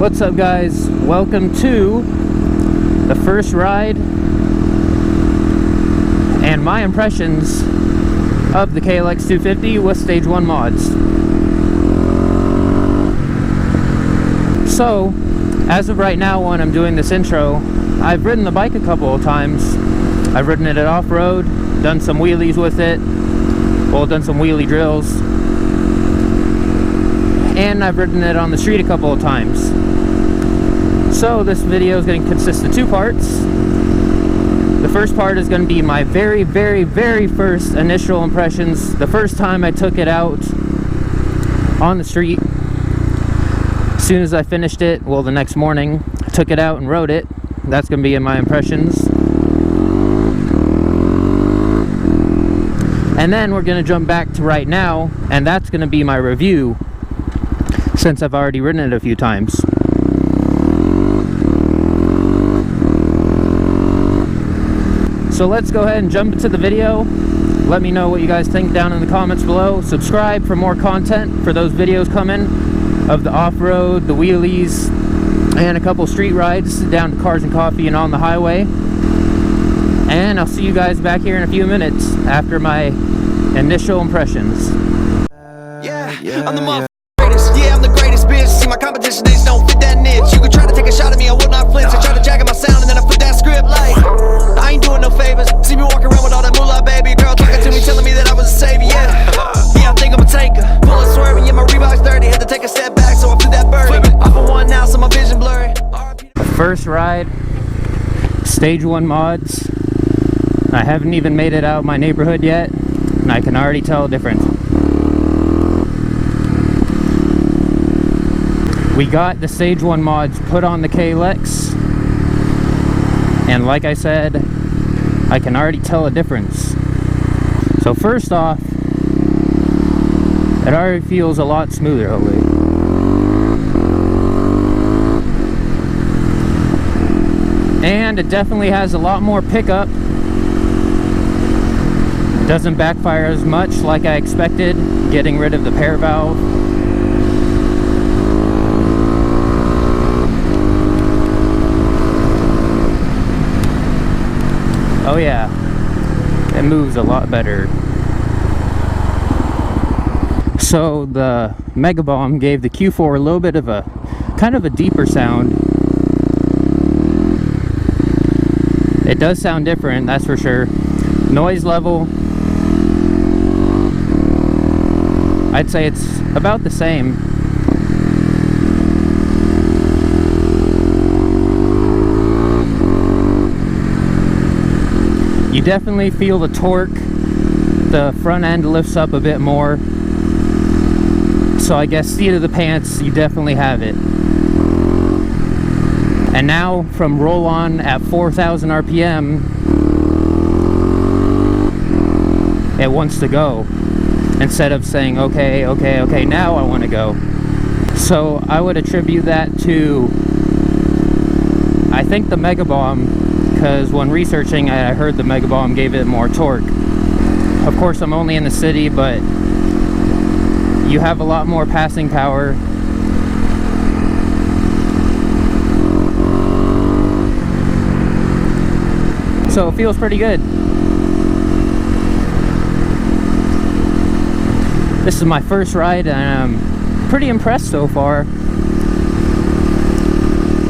What's up, guys? Welcome to the first ride and my impressions of the KLX250 with Stage 1 mods. So, as of right now when I'm doing this intro, I've ridden the bike a couple of times. I've ridden it off-road, done some wheelies with it, well, done some wheelie drills, and I've ridden it on the street a couple of times. So this video is going to consist of two parts. The first part is going to be my very first initial impressions, the first time I took it out on the street. As soon as I finished it, well, the next morning, I took it out and rode it. That's going to be in my impressions. And then we're going to jump back to right now, and that's going to be my review, since I've already ridden it a few times. So let's go ahead and jump into the video. Let me know what you guys think down in the comments below. Subscribe for more content for those videos coming of the off-road, the wheelies, and a couple street rides down to Cars and Coffee and on the highway. And I'll see you guys back here in a few minutes after my initial impressions. I'm the greatest. Yeah, I'm the greatest, bitch. See, my competition days don't fit that niche. You could try to take a shot at me, I will not flinch. I try to jacket my sound and then I flip that script like I ain't doing no favors. See me walking around with all that moolah, baby. Girl talking to me, telling me that I was a savior. Yeah, I think I'm a taker. Bullet swerving, yeah, my Reebok's 30. Had to take a step back, so I flew that bird. Off of one now, so my vision blurry. First ride, Stage 1 mods. I haven't even made it out my neighborhood yet, and I can already tell a difference. We got the Stage 1 mods put on the KLX, and like I said, I can already tell a difference. So first off, it already feels a lot smoother, hopefully. And it definitely has a lot more pickup. It doesn't backfire as much like I expected, getting rid of the pair valve. Oh yeah, it moves a lot better. So the Mega Bomb gave the Q4 a little bit of a kind of a deeper sound. It does sound different, that's for sure. Noise level, I'd say it's about the same. You definitely feel the torque. The front end lifts up a bit more. So I guess seat of the pants, you definitely have it. And now from roll on at 4,000 RPM, it wants to go. Instead of saying, okay, now I want to go. So I would attribute that to, I think, the Mega Bomb, because when researching, I heard the Mega Bomb gave it more torque. Of course, I'm only in the city, but you have a lot more passing power. So it feels pretty good. This is my first ride, and I'm pretty impressed so far.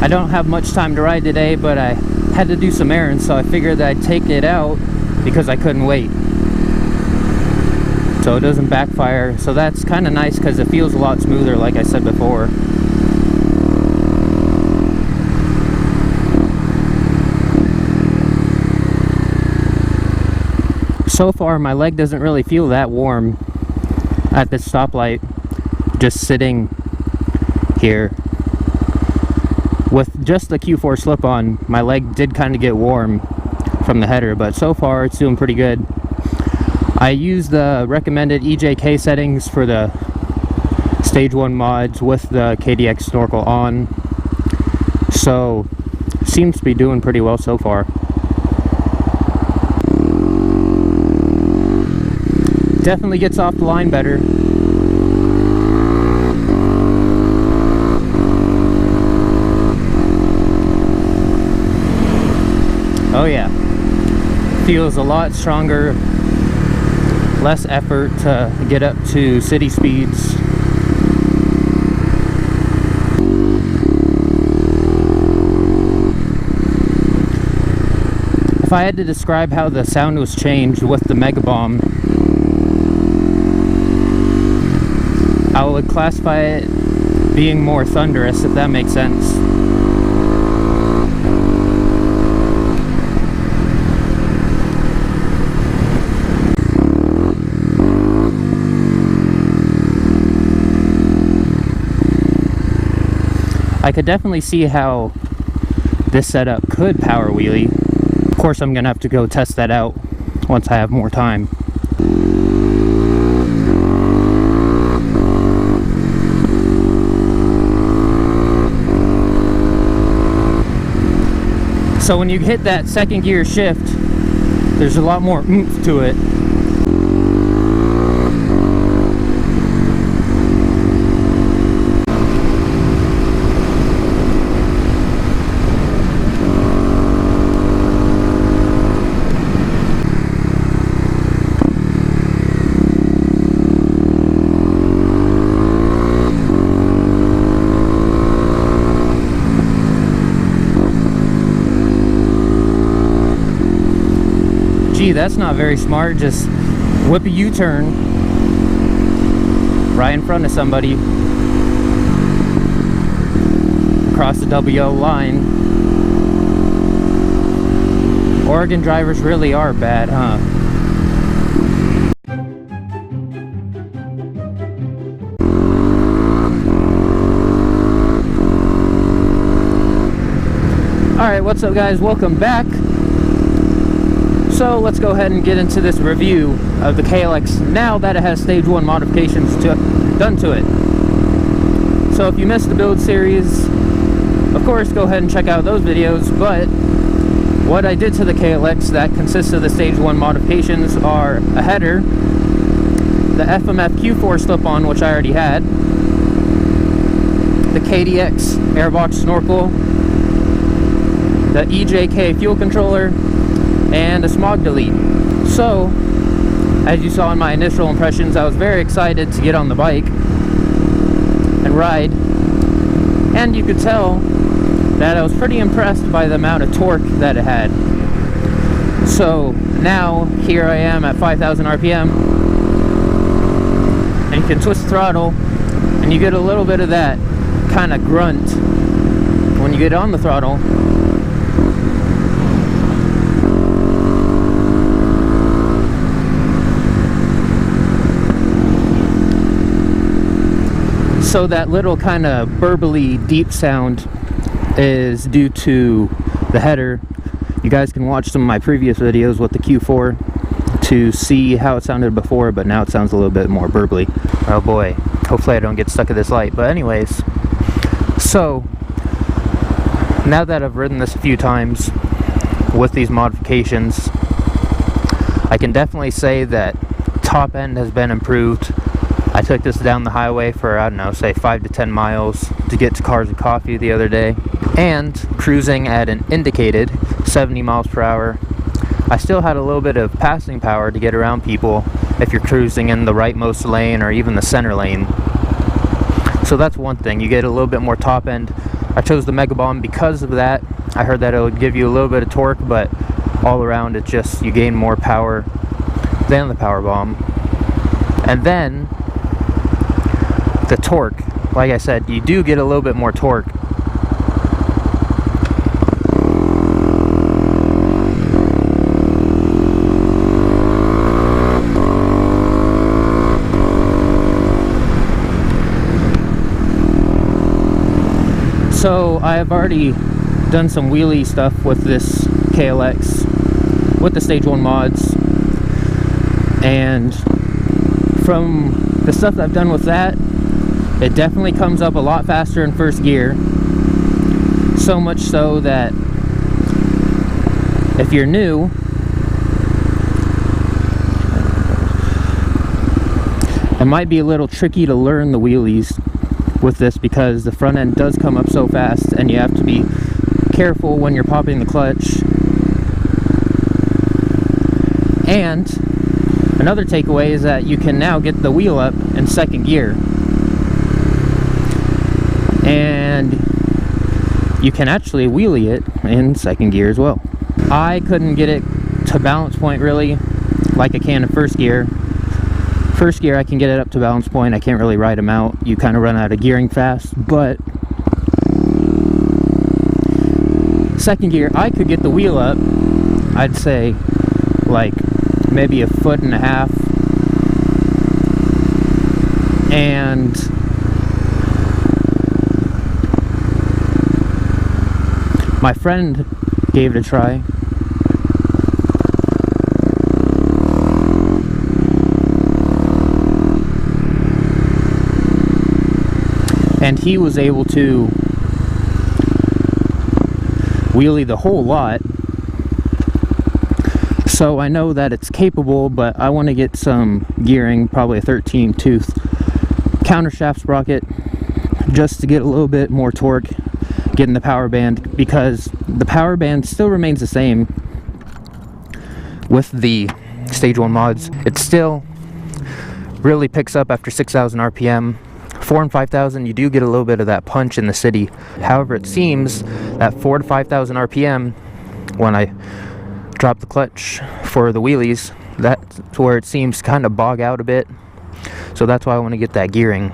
I don't have much time to ride today, but I had to do some errands, so I figured that I'd take it out because I couldn't wait. So it doesn't backfire. So that's kind of nice because it feels a lot smoother, like I said before. So far, my leg doesn't really feel that warm at this stoplight, just sitting here. With just the Q4 slip-on, my leg did kind of get warm from the header, but so far it's doing pretty good. I use the recommended EJK settings for the Stage 1 mods with the KDX snorkel on, so seems to be doing pretty well so far. Definitely gets off the line better. Oh yeah, feels a lot stronger, less effort to get up to city speeds. If I had to describe how the sound was changed with the Mega Bomb, I would classify it being more thunderous, if that makes sense. I could definitely see how this setup could power wheelie. Of course, I'm gonna have to go test that out once I have more time. So when you hit that second gear shift, there's a lot more oomph to it. Gee, that's not very smart. Just whip a U-turn right in front of somebody across the WO line. Oregon drivers really are bad, huh? Alright, what's up guys? Welcome back. So let's go ahead and get into this review of the KLX now that it has stage 1 modifications done to it. So if you missed the build series, of course go ahead and check out those videos, but what I did to the KLX that consists of the stage 1 modifications are a header, the FMF Q4 slip-on, which I already had, the KDX airbox snorkel, the EJK fuel controller, and a smog delete. So, as you saw in my initial impressions, I was very excited to get on the bike and ride, and you could tell that I was pretty impressed by the amount of torque that it had. So now here I am at 5,000 RPM, and you can twist the throttle and you get a little bit of that kind of grunt when you get on the throttle. So that little kind of burbly deep sound is due to the header. You guys can watch some of my previous videos with the Q4 to see how it sounded before, but now it sounds a little bit more burbly. Oh boy, hopefully I don't get stuck at this light. But anyways, so now that I've ridden this a few times with these modifications, I can definitely say that top end has been improved. I took this down the highway for, I don't know, say 5 to 10 miles to get to Cars and Coffee the other day, and cruising at an indicated 70 miles per hour. I still had a little bit of passing power to get around people if you're cruising in the rightmost lane or even the center lane. So that's one thing, you get a little bit more top end. I chose the Mega Bomb because of that. I heard that it would give you a little bit of torque, but all around it just, you gain more power than the Power Bomb. And then the torque, like I said, you do get a little bit more torque. So I have already done some wheelie stuff with this KLX with the stage 1 mods, and from the stuff that I've done with that, it definitely comes up a lot faster in first gear. So much so that if you're new, it might be a little tricky to learn the wheelies with this, because the front end does come up so fast and you have to be careful when you're popping the clutch And another takeaway is that you can now get the wheel up in second gear, and you can actually wheelie it in second gear as well. I couldn't get it to balance point really like I can in first gear. First gear I can get it up to balance point. I can't really ride them out. You kind of run out of gearing fast. But second gear I could get the wheel up, I'd say like maybe 1.5 feet, and my friend gave it a try. And he was able to wheelie the whole lot. So I know that it's capable, but I want to get some gearing, probably a 13-tooth countershaft sprocket, just to get a little bit more torque, getting the power band, because the power band still remains the same with the Stage 1 mods. It still really picks up after 6,000 RPM. 4,000 and 5,000, you do get a little bit of that punch in the city. However, it seems that 4,000 to 5,000 RPM, when I drop the clutch for the wheelies, that's where it seems to kind of bog out a bit. So that's why I want to get that gearing.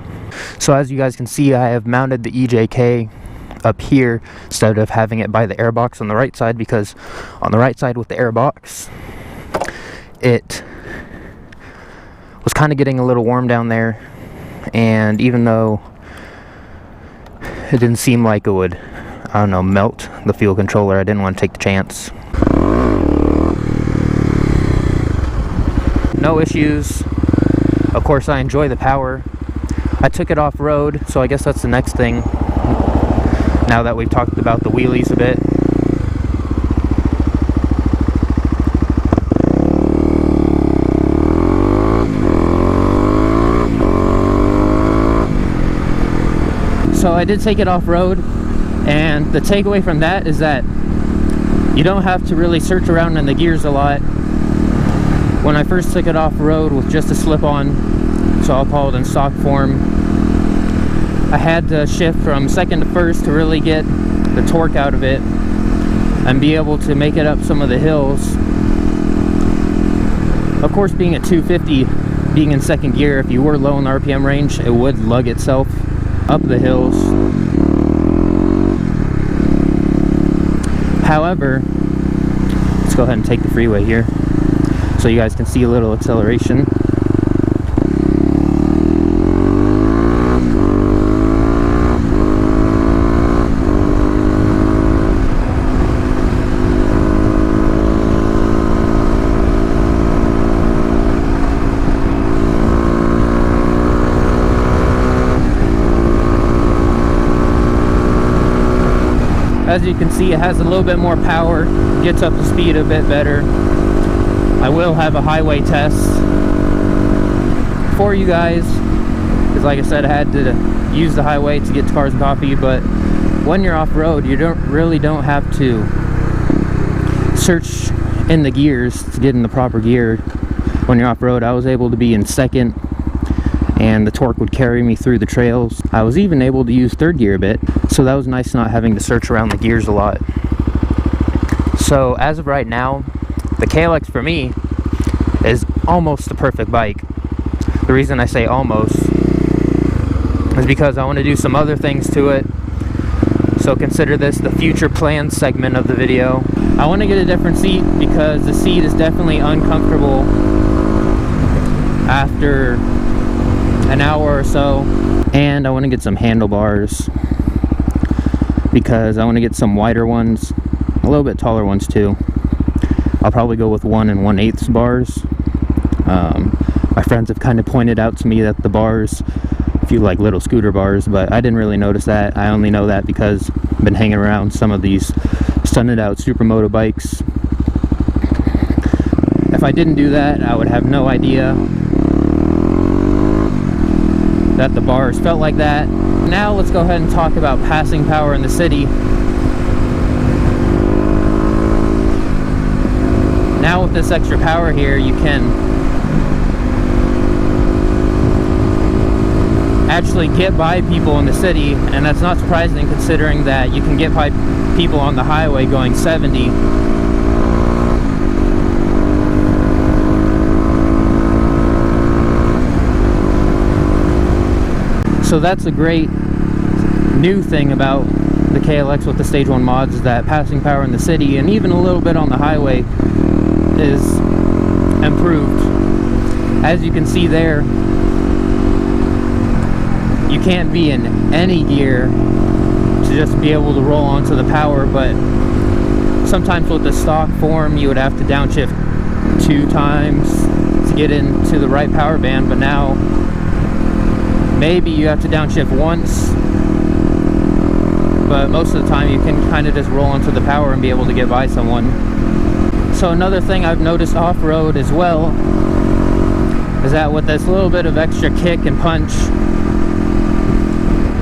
So as you guys can see, I have mounted the EJK up here instead of having it by the airbox on the right side, because on the right side with the airbox, it was kind of getting a little warm down there. And even though it didn't seem like it would, I don't know, melt the fuel controller, I didn't want to take the chance. No issues. Of course, I enjoy the power. I took it off-road, so I guess that's the next thing, now that we've talked about the wheelies a bit. So I did take it off-road, and the takeaway from that is that you don't have to really search around in the gears a lot. When I first took it off-road with just a slip-on, so I'll call it in stock form, I had to shift from second to first to really get the torque out of it and be able to make it up some of the hills. Of course, being at 250, being in second gear, if you were low in the RPM range, it would lug itself up the hills. However, let's go ahead and take the freeway here so you guys can see a little acceleration. As you can see, it has a little bit more power, gets up to speed a bit better. I will have a highway test for you guys, because like I said, I had to use the highway to get to Cars and Coffee, but when you're off-road, you really don't have to search in the gears to get in the proper gear. When you're off-road, I was able to be in second, and the torque would carry me through the trails. I was even able to use third gear a bit, so that was nice not having to search around the gears a lot. So as of right now, the KLX for me is almost the perfect bike. The reason I say almost is because I want to do some other things to it. So consider this the future plans segment of the video. I want to get a different seat because the seat is definitely uncomfortable after an hour or so. And I want to get some handlebars because I want to get some wider ones, a little bit taller ones too. I'll probably go with 1 1/8 bars. My friends have kind of pointed out to me that the bars feel like little scooter bars, but I didn't really notice that. I only know that because I've been hanging around some of these stunted out supermoto bikes. If I didn't do that, I would have no idea that the bars felt like that. Now let's go ahead and talk about passing power in the city. now with this extra power here, you can actually get by people in the city, and that's not surprising considering that you can get by people on the highway going 70. So that's a great new thing about the KLX with the Stage 1 mods, is that passing power in the city and even a little bit on the highway is improved. As you can see there, you can't be in any gear to just be able to roll onto the power, but sometimes with the stock form you would have to downshift 2 times to get into the right power band, but now maybe you have to downshift once, but most of the time you can kind of just roll onto the power and be able to get by someone. So another thing I've noticed off-road as well is that with this little bit of extra kick and punch,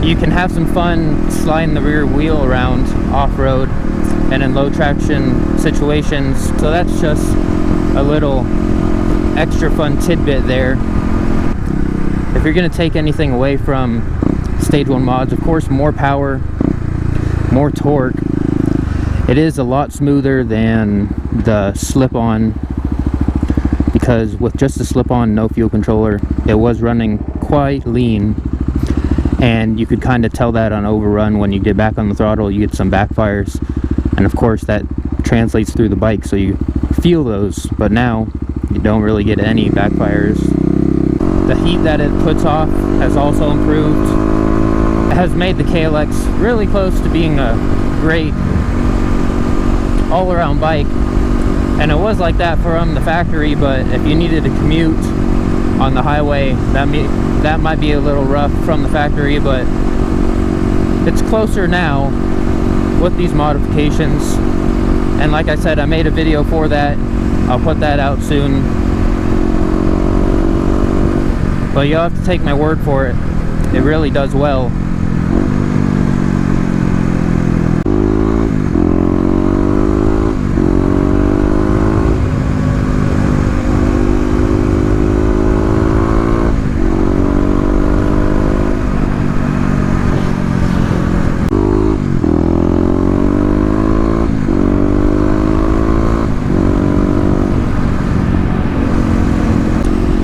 you can have some fun sliding the rear wheel around off-road and in low traction situations. So that's just a little extra fun tidbit there. If you're going to take anything away from Stage 1 mods, of course, more power, more torque. It is a lot smoother than the slip-on, because with just the slip-on, no fuel controller, it was running quite lean, and you could kind of tell that on overrun. When you get back on the throttle, you get some backfires, and of course that translates through the bike, so you feel those, but now you don't really get any backfires. The heat that it puts off has also improved. It has made the KLX really close to being a great all-around bike, and it was like that from the factory, but if you needed to commute on the highway, that might be a little rough from the factory, but it's closer now with these modifications. And like I said, I made a video for that. I'll put that out soon, but you'll have to take my word for it. It really does well.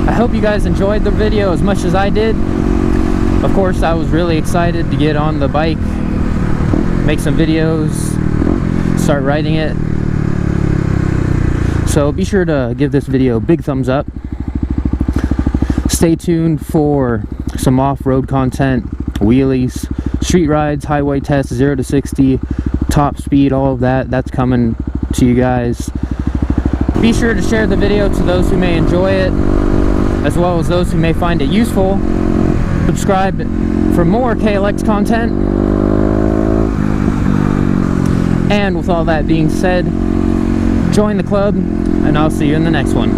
I hope you guys enjoyed the video as much as I did. Of course, I was really excited to get on the bike, make some videos, start riding it. So be sure to give this video a big thumbs up. Stay tuned for some off-road content, wheelies, street rides, highway tests, 0 to 60, top speed, all of that. That's coming to you guys. Be sure to share the video to those who may enjoy it, as well as those who may find it useful. Subscribe for more KLX content. And with all that being said, join the club, and I'll see you in the next one.